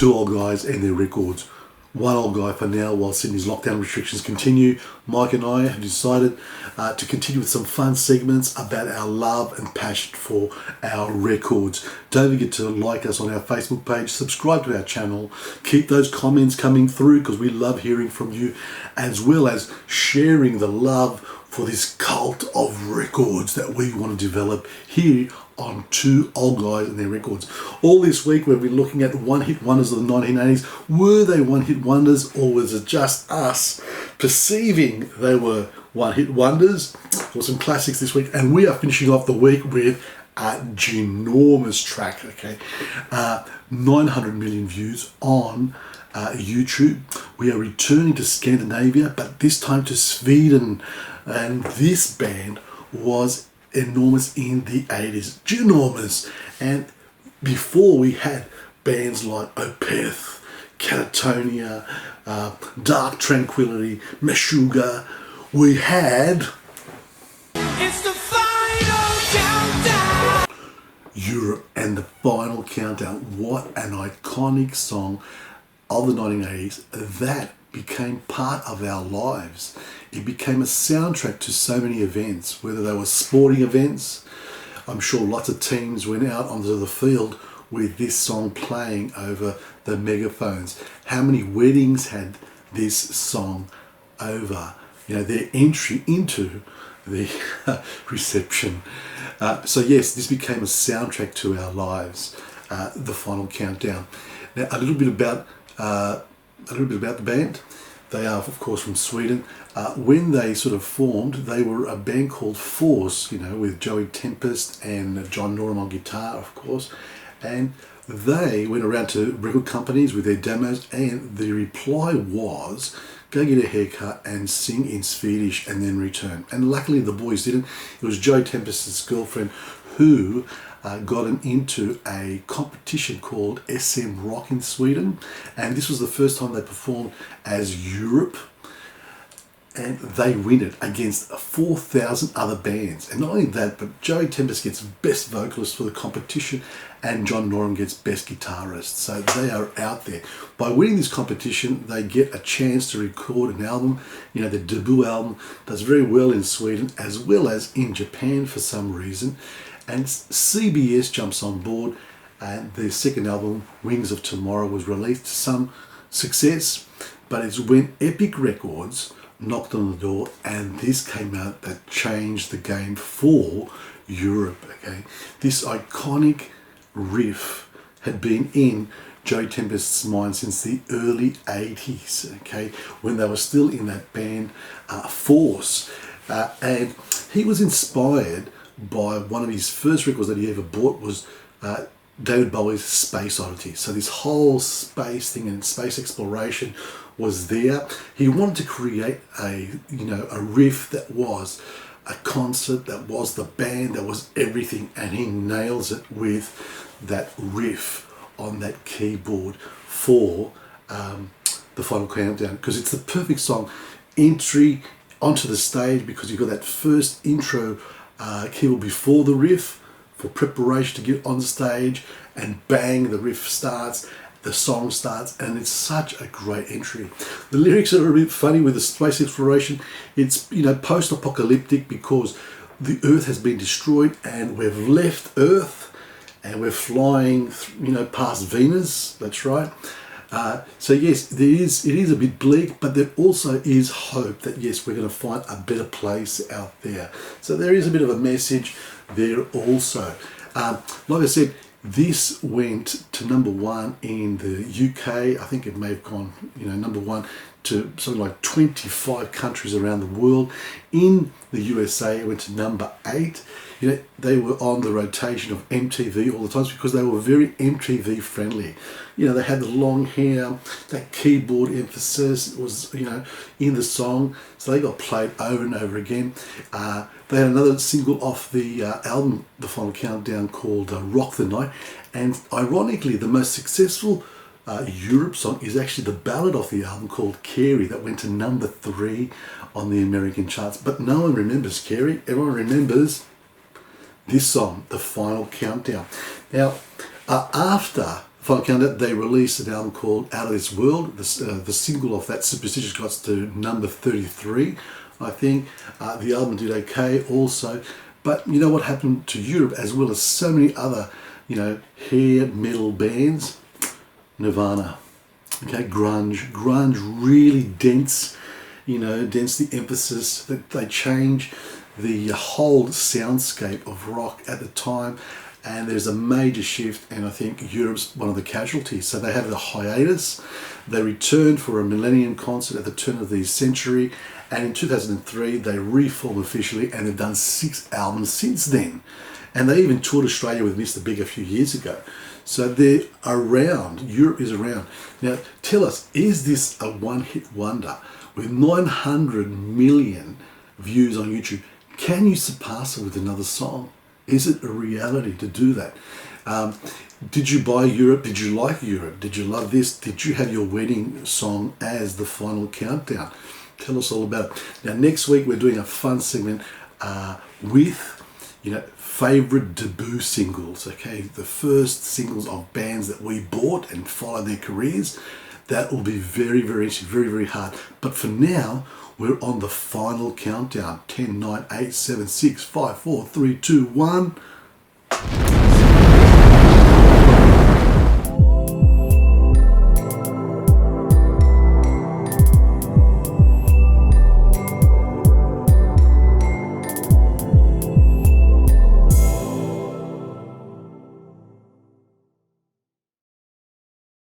two old guys and their records. One old guy for now while Sydney's lockdown restrictions continue. Mike and I have decided to continue with some fun segments about our love and passion for our records. Don't forget to like us on our Facebook page, subscribe to our channel, keep those comments coming through because we love hearing from you, as well as sharing the love for this cult of records that we want to develop here on Two Old Guys and Their Records. All this week we've been looking at one-hit wonders of the 1980s. Were they one-hit wonders, or was it just us perceiving they were one-hit wonders? Well, some classics this week, and we are finishing off the week with a ginormous track, okay? 900 million views on YouTube. We are returning to Scandinavia, but this time to Sweden, and this band was enormous in the 80s, ginormous. And before we had bands like Opeth, Catatonia, Dark Tranquillity, Meshuggah, we had It's the final countdown. Europe and the Final Countdown. What an iconic song of the 1980s that became part of our lives. It became a soundtrack to so many events, whether they were sporting events. I'm sure lots of teams went out onto the field with this song playing over the megaphones. How many weddings had this song over, their entry into the reception? So yes, this became a soundtrack to our lives, the Final Countdown. Now a little bit about the band. They are, of course, from Sweden. When they sort of formed, they were a band called Force, with Joey Tempest and John Norum on guitar, of course. And they went around to record companies with their demos, and the reply was, go get a haircut and sing in Swedish and then return. And luckily the boys didn't. It was Joey Tempest's girlfriend who got him into a competition called SM Rock in Sweden, and this was the first time they performed as Europe, and they win it against 4,000 other bands. And not only that, but Joey Tempest gets best vocalist for the competition and John Norum gets best guitarist. So they are out there. By winning this competition, they get a chance to record an album. Their debut album does very well in Sweden as well as in Japan for some reason. And CBS jumps on board, and their second album, Wings of Tomorrow, was released to some success. But it's when Epic Records knocked on the door, and this came out that changed the game for Europe. Okay, this iconic riff had been in Joey Tempest's mind since the early 80s. Okay, when they were still in that band Force, and he was inspired by one of his first records that he ever bought was David Bowie's Space Oddity. So this whole space thing and space exploration was there. He wanted to create a riff that was a concert, that was the band, that was everything, and he nails it with that riff on that keyboard for the Final Countdown, because it's the perfect song entry onto the stage, because you've got that first intro keyboard before the riff for preparation to get on stage, and bang, the riff starts, the song starts, and it's such a great entry. The lyrics are a bit funny with the space exploration. It's post-apocalyptic because the Earth has been destroyed and we've left Earth and we're flying past Venus. That's right. So yes, it is a bit bleak, but there also is hope that yes, we're going to find a better place out there. So there is a bit of a message there also. Like I said, this went to number one in the UK. I think it may have gone, number one to something like 25 countries around the world. In the USA, it went to number 8. They were on the rotation of MTV all the time because they were very MTV friendly. They had the long hair, that keyboard emphasis was, in the song. So they got played over and over again. They had another single off the album, The Final Countdown, called Rock the Night. And ironically, the most successful Europe song is actually the ballad off the album called Carey, that went to number 3 on the American charts. But no one remembers Carey. Everyone remembers this song, The Final Countdown. Now, after Final Countdown, they released an album called Out of This World. The single of that, Superstitious, got to number 33, I think. The album did okay also. But you know what happened to Europe, as well as so many other, hair metal bands? Nirvana. Okay, grunge really dense, dense the emphasis, that they change the whole soundscape of rock at the time, and there's a major shift, and I think Europe's one of the casualties. So they have the hiatus, they returned for a Millennium concert at the turn of the century, and in 2003 they reformed officially, and they've done 6 albums since then. And they even toured Australia with Mr. Big a few years ago. So they're around. Europe is around. Now, tell us, is this a one-hit wonder? With 900 million views on YouTube, can you surpass it with another song? Is it a reality to do that? Did you buy Europe? Did you like Europe? Did you love this? Did you have your wedding song as the Final Countdown? Tell us all about it. Now, next week we're doing a fun segment with favorite debut singles, okay? The first singles of bands that we bought and followed their careers. That will be very, very interesting, very, very hard. But for now, we're on the Final Countdown. 10, 9, 8, 7, 6, 5, 4, 3, 2, 1.